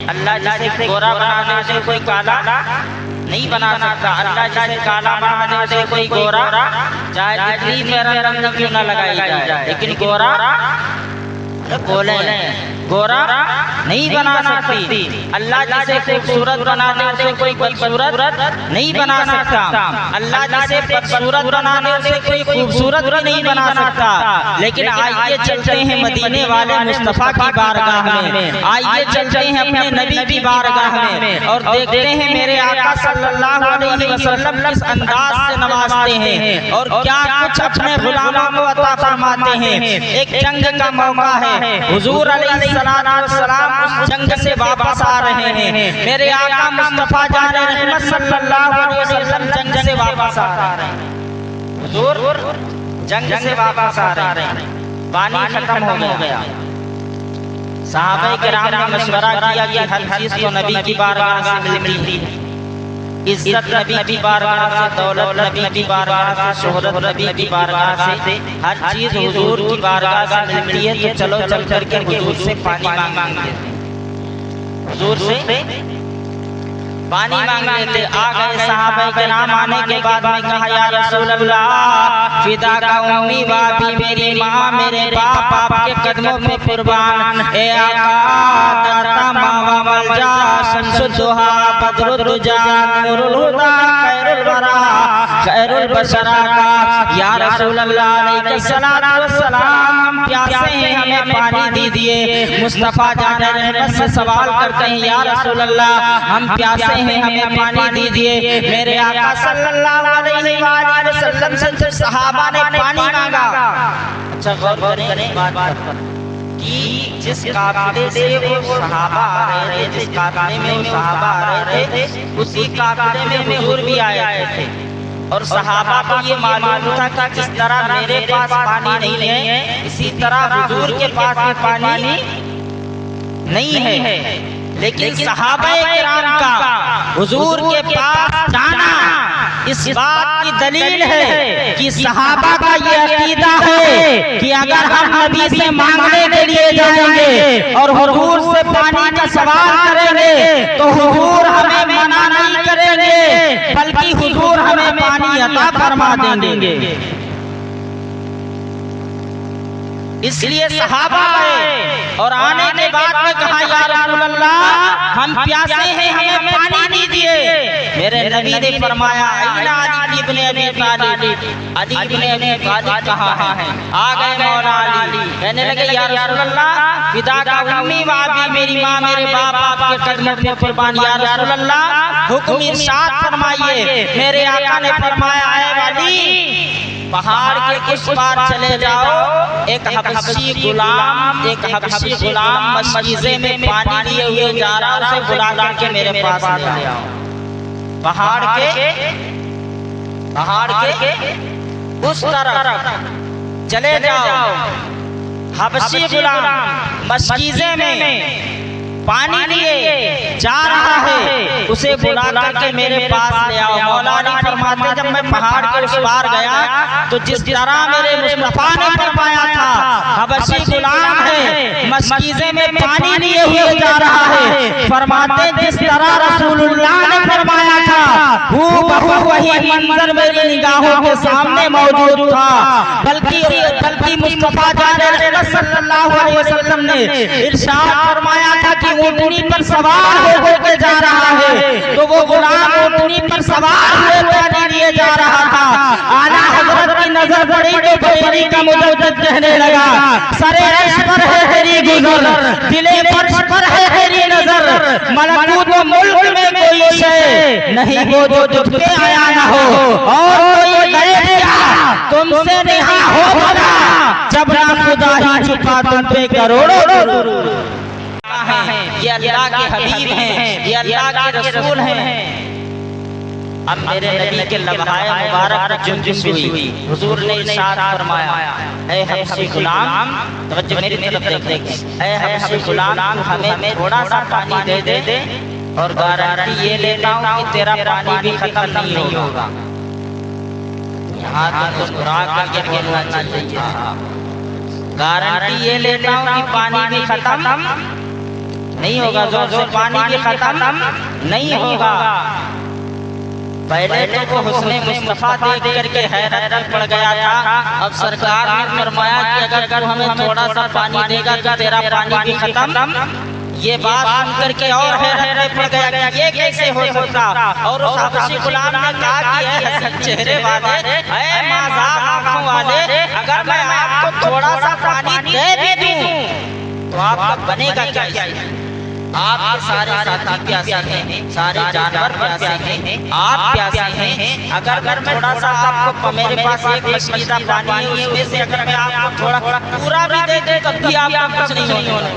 अल्लाह जिसे गोरा बनाने से कोई काला नहीं बना सकता। अल्लाह जिसे काला बनाने से कोई गोरा, चाहे जितनी मेरा रंग क्यों न लगाई जाए, लेकिन गोरा बोले गोरा नहीं बना सकती। अल्लाह जिसे खूबसूरत बनाने से कोई बदसूरत नहीं बना सकता। अल्लाह जिसे बदसूरत बनाने से कोई खूबसूरत भी नहीं बना सकता। लेकिन आइए चलते हैं मदीने वाले मुस्तफ़ा की बारगाह में, आइए चलते हैं अपने नबी की बारगाह में और देखते हैं मेरे आका सल्लल्लाहु अलैहि वसल्लम किस अंदाज से नवाजते हैं और क्या कुछ अपने गुलामों को अता फरमाते हैं। एक जंग का मौका है, हुजूर अलैहिस्सलाम जंग से वापस आ रहे हैं। मेरे आका मुस्तफा जाने रहमत सल्लल्लाहु अलैहि वसल्लम जंग से वापस आ रहे हैं। हुजूर जंग से वापस आ रहे हैं, पानी खत्म हो गया। सहाबा किराम ने मशवरा किया कि हर चीज तो नबी की बारगाह से मिलती है। इज्जत नबी की बारगाह से, दौलत नबी की बारगाह से, शोहरत नबी की बारगाह से, हर चीज हुजूर की बारगाह से मिलती है। तो चलो चल करके हुजूर से पानी मांग लेते, हुजूर से पानी मांग लेते। आ गए सहाबा किराम, आने के बाद में कहा या रसूल अल्लाह फिदा का उम्मी बाबी, मेरी माँ मेरे बाप आपके कदमों पे कुर्बान। ए आका दाता मावा मलजा शम्सुद्दुहा बदरुद्दुजा नूरुल हुदा खैरुल वरा खैरुल बशरा का या रसूल अल्लाह अलैहिस्सलातु वस्सलाम हम प्यासे हैं, हमें पानी दीजिए। मुस्तफा जाने रहमत से सवाल करते हैं या रसूल अल्लाह हम प्यासे हैं, हमें पानी दीजिए। मेरे आका सल्लल्लाहु अलैहि वसल्लम से सहाबा ने पानी मांगा। अच्छा गौर करें बात कि जिस काफिले से वो सहाबा आ रहे थे, जिस काफिले में वो सहाबा आ रहे थे, उसी काफिले में हुजूर भी आए थे। और सहाबा को ये मालूम था कि जिस तरह मेरे पास पानी नहीं है, इसी तरह हुजूर के पास भी पानी नहीं है। लेकिन सहाबा किराम का हुजूर के पास जाना इस बात की दलील है कि सहाबा का ये अकीदा है कि अगर हम नबी से मांगने के लिए जाएंगे और हुजूर से पानी का सवाल करेंगे तो हुजूर हमें मना नहीं करेंगे, बल्कि हुजूर हमें पानी अता फरमा देंगे। इसलिए सहाबा आए और आने के बाद में कहा या रसूल अल्लाह हम प्यासे हैं, हमें पानी दीजिए। मेरे नबी ने फरमाया अली इब्न अबी तालिब, अली इब्न अबी तालिब कहाँ है? आ गए मौला अली, कहने लगे या रसूल अल्लाह फिदा का उम्मी व अबी, मेरी माँ मेरे बाप आपके कदमों पे कुर्बान। या रसूल अल्लाह हुक्म इरशाद फरमाइए। मेरे आका ने फरमाया ऐ अली पहाड़ के उस पार चले जाओ, एक हबशी गुलाम मस्जिदे में पानी लिए हुए जा रहा, उसे बुला करके मेरे पास ले आओ। पहाड़ के उस तरफ चले जाओ, हबशी गुलाम मस्जिदे में पानी लिए जा रहा है, उसे बुला करके मेरे पास ले आओ। मौला अली फरमाते जब मैं पहाड़ के उस पार गया तो जिस तरह मेरे मुस्तफा ने फरमाया था हबशी गुलाम है मस्जिदे में पानी लिए हुए जा रहा है, फरमाते जिस तरह रसूलुल्लाह ने फरमाया था हूबहू वही मंजर मेरी निगाहों के सामने मौजूद था। बल्कि मुस्तफा सल्लल्लाहु अलैहि वसल्लम ने इरशाद फरमाया था कि ऊँटनी पर सवार होकर जा रहा है, तो वो गुलाम ऊँटनी पर सवार होकर लिए जा रहा था। आला हजरत की नजर पड़ी तो बरेली का मुजद्दिद कहने लगा सरे अर्श पर है तेरी गुजर, दिले फर्श पर है तेरी नजर, मलकूत व मुल्क में कोई शय नहीं वो जो झुक के आया न हो, और कोई गए तुमसे नेहा हो भला जब ना खुदा ही झुका तुम पे करोड़ों। ये अल्लाह के हबीब हैं, ये अल्लाह के रसूल हैं। अब मेरे नबी के लम्हाए मुबारक जुल्फ़ हुई, हुजूर ने इरशाद फरमाया ऐ हबशी गुलाम, तवज्जो मेरी तरफ देखें, ऐ हबशी गुलाम हमें थोड़ा सा पानी दे दे और गारंटी ये लेता हूँ कि तेरा पानी भी खत्म नहीं होगा। यहाँ तो मुस्कुरा करके बोलना चाहिए, गारंटी ये लेता हूँ कि पानी भी खत्म नहीं होगा, जोर से पानी भी खत्म नहीं होगा। पहले तो वो हुस्ने मुस्तफा देख करके हैरत में पड़ गया था। अब सरकार ने फरमाया कि अगर तू हमें थोड़ा सा पानी देगा तो तेरा पानी भी खत्म। ये बात सुन करके और हैरत में पड़ गया कि ये कैसे हो सकता। और उस हबशी गुलाम ने कहा कि ये हसन चेहरे वाले, ऐ माज़ाब आंखों वाले, अगर मैं आपको थोड़ा सा पानी दे भी दूं तो आपका बनेगा क्या? आपके सारे साथी प्यासे हैं, सारे जानवर प्यासे हैं, आप प्यासे हैं। अगर मैं थोड़ा सा आपको, मेरे पास एक मशकीदा पानी है, उसमें से अगर मैं आपको थोड़ा पूरा भी दे दूं तब भी आपका कुछ नहीं होने वाला।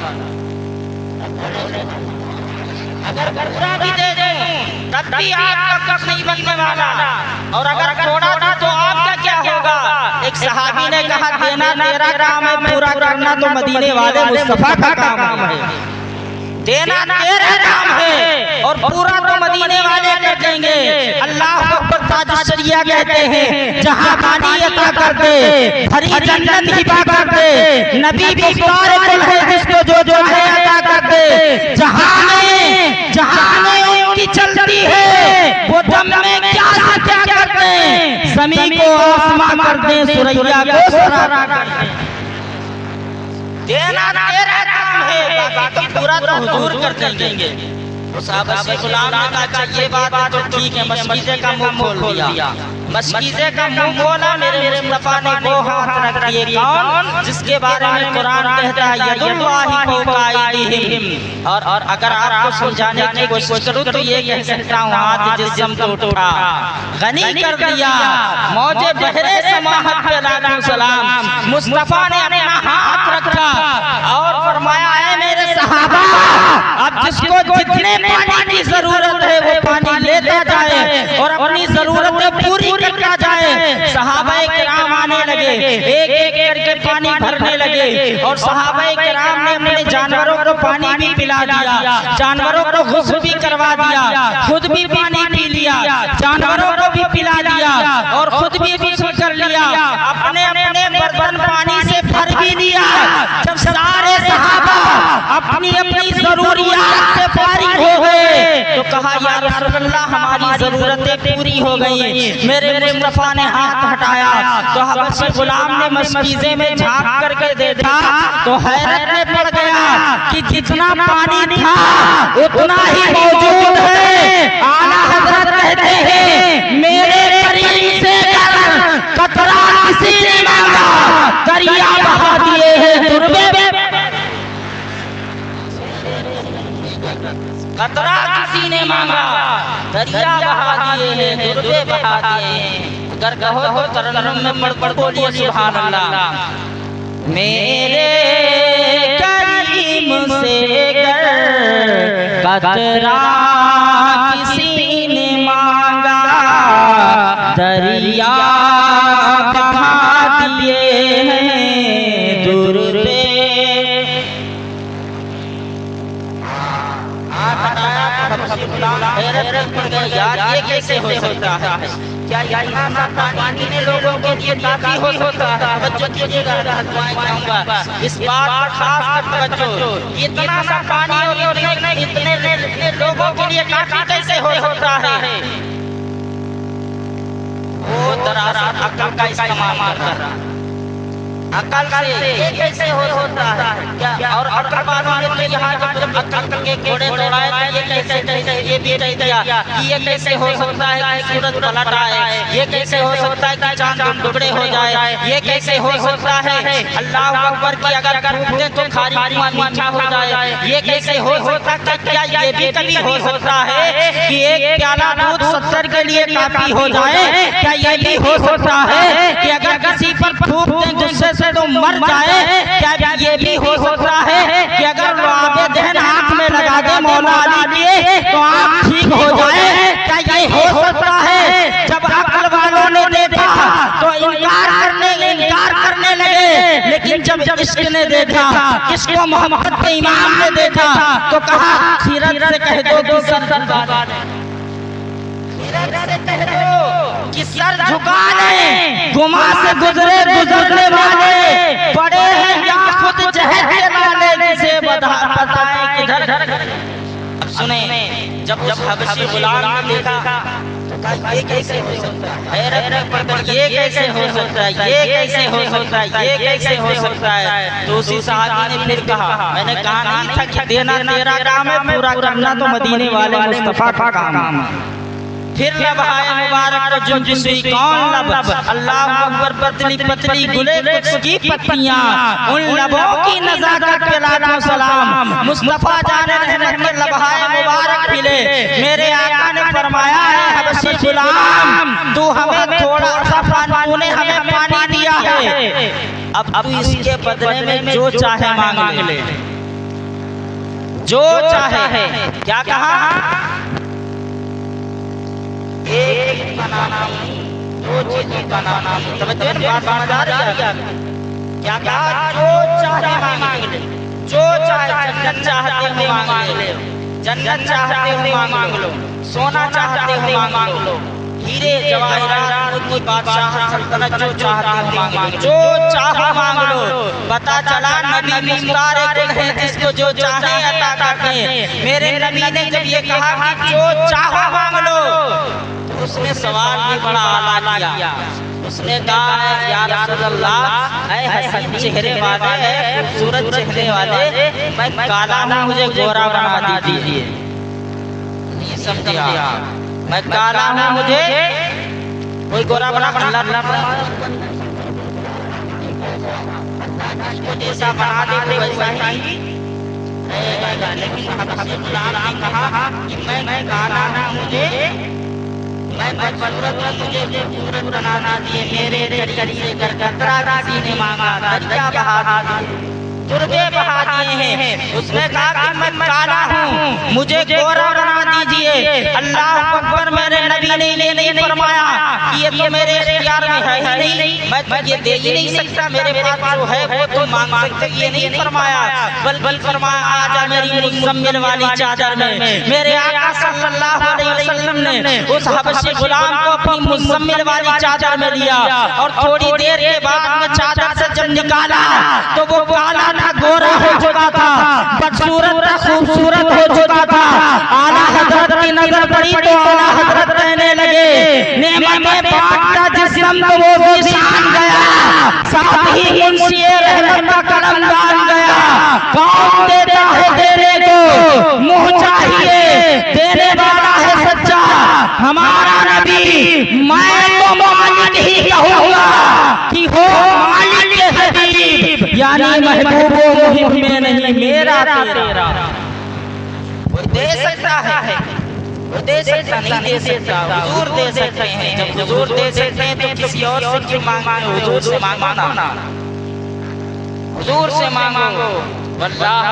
अगर पूरा भी दे दूं तब भी आपका कुछ नहीं बनने वाला। और अगर थोड़ा था तो आपका क्या होगा? एक सहाबी ने कहा, देना तेरा काम है, पूरा करना तो मदीने वाले मुस्तफा का काम है। देना तेरा काम है और पूरा तो मदीने वाले कर देंगे। अल्लाह अकबर ताज शरिया कहते हैं, जहां पानी अता कर दे, भरी जन्नत हिबा कर दे, नबी मुख्तार कुल है जिसको जो जो है अता कर दे। जहां में उनकी चलती है, वो दम में क्या से क्या कर दे, ज़मीन को आसमां कर दे, सुरैया को सरारा कर दे। देना तेरा काम है, बाकी पूरा तो हुजूर कर देंगे। उस हबशी गुलाम ने कहा, ये बात तो ठीक है। मशकीज़े का मुंह खोल दिया, मशकीज़े का मुंह खोला। मेरे मुस्तफा ने वो हाथ रख दिए, कौन? जिसके बारे में कुरान कहता है, यदुल्लाहि फौका अयदीहिम। और अगर आपको समझाने की कोशिश करूं तो ये कह सकता हूं, हाथ जिस्म को उठा, गनी कर दिया, मौजे बहरे समाहत पे लाखों सलाम। मुस्तफा ने अपना हाथ रखा और फरमाया, है मेरे सहाबा, अब जिसको जितने पानी की जरूरत है वो पानी लेता जाए और अपनी जरूरतें पूरी करता जाए। सहाबाए किराम आने लगे, एक एक करके पानी भरने लगे। और सहाबाए किराम ने अपने जानवरों को पानी भी पिला दिया, जानवरों को गुस्ल भी करवा दिया, खुद भी पानी पी लिया, जानवरों को भी पिला दिया और खुद भी गुस्ल कर लिया, अपने अपने बर्तन पानी से भर भी लिया। जब सारे सहाबा अपनी अपनी जरूरियात से फारिग हो गए तो कहा, या रसूल अल्लाह, हमारी जरूरतें पूरी हो गई। मेरे मुस्तफा ने हाथ हटाया तो हबशी गुलाम ने मशकीज़े में झांक करके देखा तो हैरत में पड़ गया कि जितना पानी था उतना ही मौजूद है। आला हज़रत कहते हैं, मेरे करीब से कतरा किसी ने मांगा, दरिया बहा दिए हैं दुर्बे। कतरा किसी ने मांगा, दरिया बहा दिए हैं, दुर्बे बहा दिए हैं। अगर कहो तो तरन्नुम में पढ़ बोलिए सुभान अल्लाह। मेरे करीम से कतरा किसी ने मांगा, दरिया बहा दिए हैं दुर्बे। यार ये कैसे हो सकता है? क्या इतना सा पानी ने लोगों के लिए काफी हो सकता है? बच्चों कीजिएगा, इस बात पर खास तवज्जो। इतना सा पानी और इतने लोगों के लिए काफी कैसे हो सकता है? वो दरअसल अकल का इस्तेमाल कर रहा है। अकल से ये कैसे हो सकता है? क्या और अकल वालों ने तो यहाँ जब अकल के घोड़े दौड़ाए तो ये कैसे ये भी नहीं दिया कि ये कैसे हो सकता है कि सूरज पलट आए, ये कैसे हो सकता है कि चांद टुकड़े हो जाए, ये कैसे हो सकता है अल्लाह अकबर की अगर फूंके तो खारी धुआं मीठा हो जाए, ये कैसे हो सकता है? क्या ये भी कभी हो सकता है कि एक प्याला दूध 70 के लिए काफी हो जाए? क्या ये भी हो सकता है कि अगर किसी पर फूंक दें गुस्से से तो मर जाए? क्या ये भी हो सकता है कि अगर लुआबे दहन आंख में लगा दे मौला अली के तो आंख ठीक हो जाए? क्या ये हो सकता है? जब अकल वालों ने देखा तो इनकार करने लगे, लेकिन जब इश्क ने देखा, इसको मोहम्मद के इमाम ने देखा तो कहा, सीरत से कह दो कि सर कि सर झुका ले, गुमा से गुजरने वाले बड़े हैं या खुद जहर के लाले, जिसे बताए कि झर अब सुने जब हबशी गुलाम ने देखा ये कैसे हो सकता है, हैरत में पड़ गए, ये कैसे हो सकता है, ये कैसे हो सकता है, ये कैसे हो सकता है। तो उसी सहाबी ने फिर कहा, मैंने कहा नहीं था कि देना तेरा काम है, पूरा करना तो मदीने वाले मुस्तफा का काम है। फिर लब आए मुबारक को जुनजुनी कौन लब, अल्लाह अकबर पतली पतली गुले की पत्तियां, उन लबों की नज़ाकत पे लाखों सलाम। मुस्तफा जाने रहमत के लबहाए मुबारक खिले, मेरे आका ने फरमाया है हबशी गुलाम तू हमें थोड़ा सा पानी, तूने हमें पानी दिया है, अब तू इसके बदले में जो चाहे मांग ले, जो चाहे। क्या कहा? एक का नाम नहीं, दो चीजों का नाम नहीं। समझते हैं बात समझ आ रही है? क्या कहा? जो चाहे मांग ले, जो चाहे, जन्नत चाहते हो मांग ले, जन्नत चाहते हो मांग लो, सोना चाहते हो मांग लो, हीरे जवाहरात की बादशाह सल्तनत जो चाहते हो मांग लो, जो चाहो मांग लो। पता चला नबी मुख्तार कुल है जिसको जो चाहे अता करते हैं। मेरे नबी ने जब ये कहा कि जो चाहो मांग लो, उसने सवाल भी बड़ा आला किया। उसने कहा है या रसूलल्लाह, ऐ हसन चेहरे वाले, ऐ खूबसूरत चेहरे वाले, मैं काला हूँ, मुझे गोरा बना दीजिए। नहीं समझा? मैं काला हूँ, मुझे कोई गोरा बना जैसा बना दे वैसा ही। लेकिन हबशी गुलाम ने कहा कि मैं काला हूँ, मुझे मैं बदसूरत मुझे खूबसूरत बनाना दिए, मेरे जरिए कर कतरा सीने मांगा, दरिया बहा दिए, तुरबे बहा दिए हैं। उसने कहा कि मैं काला हूँ, मुझे गोरा बना दीजिए। अल्लाह अकबर, मेरे नबी ने ये नहीं फरमाया कि ये तो मेरे इख्तियार में है ही नहीं, मैं ये दे ही नहीं सकता, मेरे पास जो है वो तो मांग सकते, ये नहीं फरमाया। बल्कि फरमाया आजा मेरी मुज़म्मिल वाली चादर में। मेरे आका सल्लल्लाहु अलैहि वसल्लम ने उस हबशी गुलाम को अपनी मुज़म्मिल वाली चादर में लिया और थोड़ी देर के बाद में चादर से जब निकाला तो वो काला था, गोरा हो चुका था, बदसूरत था, खूबसूरत हो चुका था। आला हजरत की नजर पड़ी तो आला हजरत कहने लगे, नेमतें बांटता जिस्म तो वो भी शान गया, साथ ही मुंशी रहमत का कलम दान गया। कौन देता है तेरे को, मुँह चाहिए, देने वाला है सच्चा हमारा नबी। मैं तो मालिक ही कहूँगा कि हो मालिक के हबीब, यानी महबूब मुहिब में नहीं मेरा तेरा। वो दे सकता है, वो दे सकता नहीं दे सकता, हुजूर दे सकते हैं। जब हुजूर दे सकते हैं तो किसी और से क्यों मांगना? हुजूर से मांगो ना, हुजूर से मांगो। वल्लाह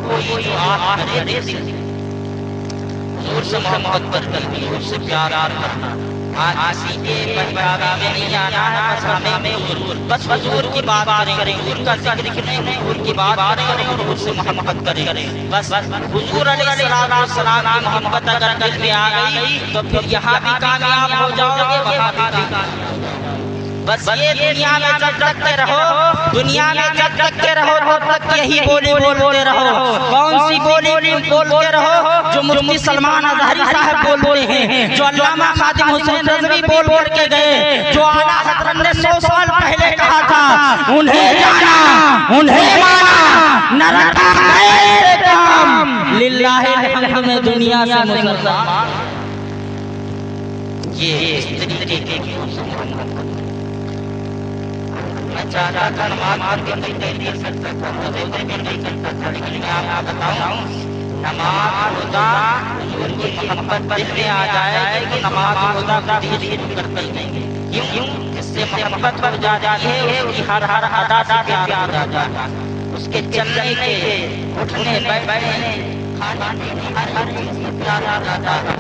कोई दे सकते, हुजूर से मोहब्बत करनी, हुजूर से प्यार करना। आज किसी के पंजाबी में नहीं आना है, बस हमें हुजूर, बस हुजूर की बात करें, हुजूर का जिक्र करें, हुजूर की बात करें और हुजूर से मोहब्बत करें। बस हुजूर अलैहिस्सलाम की मोहब्बत अगर दिल में आ गई तो फिर यहाँ भी कामयाब हो जाओगे, वहाँ भी कामयाब। बस ये दुनिया में जब तक के रहो, दुनिया में जब तक के रहो तब तक यही बोली बोलते रहो। कौन सी बोली बोलते रहो? जो मुफ्ती सलमान अज़हरी साहब बोलते हैं, जो अल्लामा खादिम हुसैन रज़वी बोल करके गए, जो आला हज़रत ने 100 साल पहले कहा था, उन्हें जाना, उन्हें माना, न रखा मेरे काम, लिल्लाहिल हम्द में दुनिया से मुसलमान। ये इस तरीके के मैं चाहता था नमाज के नहीं सकता था, रोजे में नहीं सकता था, लेकिन मैं आपको बताऊं नमाज रोजा उनकी मोहब्बत दिल में आ जाए कि नमाज रोजा का भी करते नहीं। क्यों? इससे मोहब्बत बढ़ जाती है, उसकी हर हर अदा से प्यार हो जाता है, उसके चलने के, उठने बैठने, खाने हर हर चीज से प्यार आ जाता है।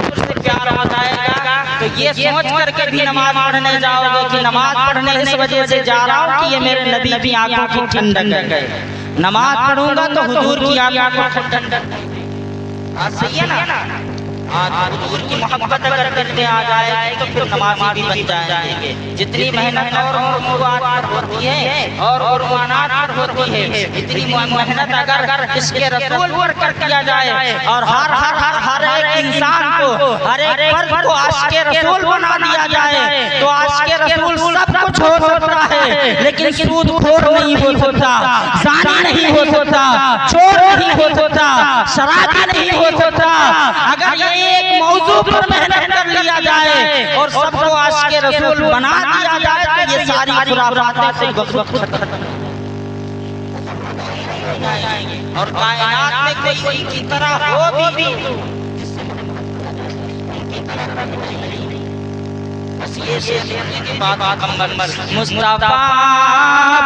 उससे प्यार हो जाएगा तो ये सोच करके भी नमाज पढ़ने जाओगे कि नमाज पढ़ने इस वजह से जा रहा हूँ कि ये मेरे नबी की आंखों की ठंडक है, नमाज पढ़ूंगा तो हुजूर की आंखों की ठंडक। सही है ना? आज हुजूर की मोहब्बत अगर करते आ जाए तो फिर नमाजी भी बन जाएंगे। जितनी मेहनत और मुबारक होती है और कुर्बानात पर होती है, इतनी मेहनत अगर इसके रसूल पर कर दिया जाए और हर एक इंसान को, हर एक फर्द को आशिक़े रसूल बना दिया जाए तो आशिक़े रसूल सब कुछ हो सकता है, लेकिन सूदखोर नहीं हो सकता, ज़ानी नहीं हो सकता, चोर नहीं हो सकता, शराबी नहीं हो सकता। अगर ये एक मौजू पर मेहनत कर लिया जाए और सबको आशिक़े रसूल बना दिया जाए तो ये सारी खुराफातें से खत्म और कायनात में कोई की तरह हो भी मुस्तफा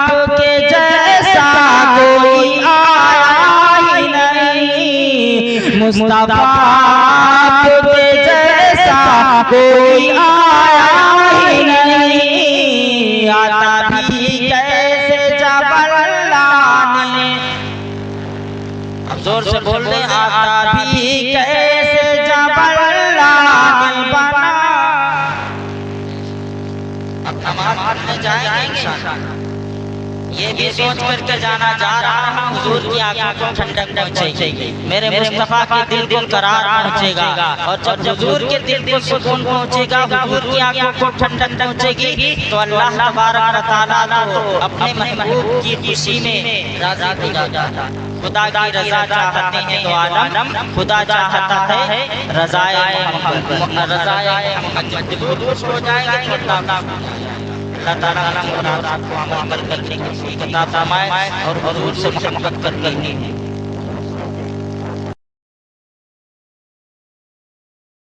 के जैसा कोई आया ही नहीं, मुस्तफा के जैसा कोई आया ही नहीं, आता भी कैसे जब अल्लाह ने, अब जोर से बोल दे, आता भी कैसे जब अल्लाह ने बना। अब नमाज में जाएंगे ये भी सोच करके जाना, जा रहा हूँ हुजूर की आंखों को ठंडक पहुंचेगी, मेरे मुस्तफा के दिल को करार पहुंचेगा और जब हुजूर के दिल को सुकून पहुंचेगा, हुजूर की आंखों को ठंडक पहुंचेगी तो अल्लाह तबारक व तआला तो अपने महबूब की खुशी में राज़ी हो जाता है। खुदा की रज़ा चाहते हैं तो आलम खुदा चाहता है रज़ाए मोहम्मद, रज़ाए मोहम्मद हो जाएंगे। अल्लाह ताला को अमल करने की तौफीक अता फरमाए और हुजूर से मोहब्बत करनी है।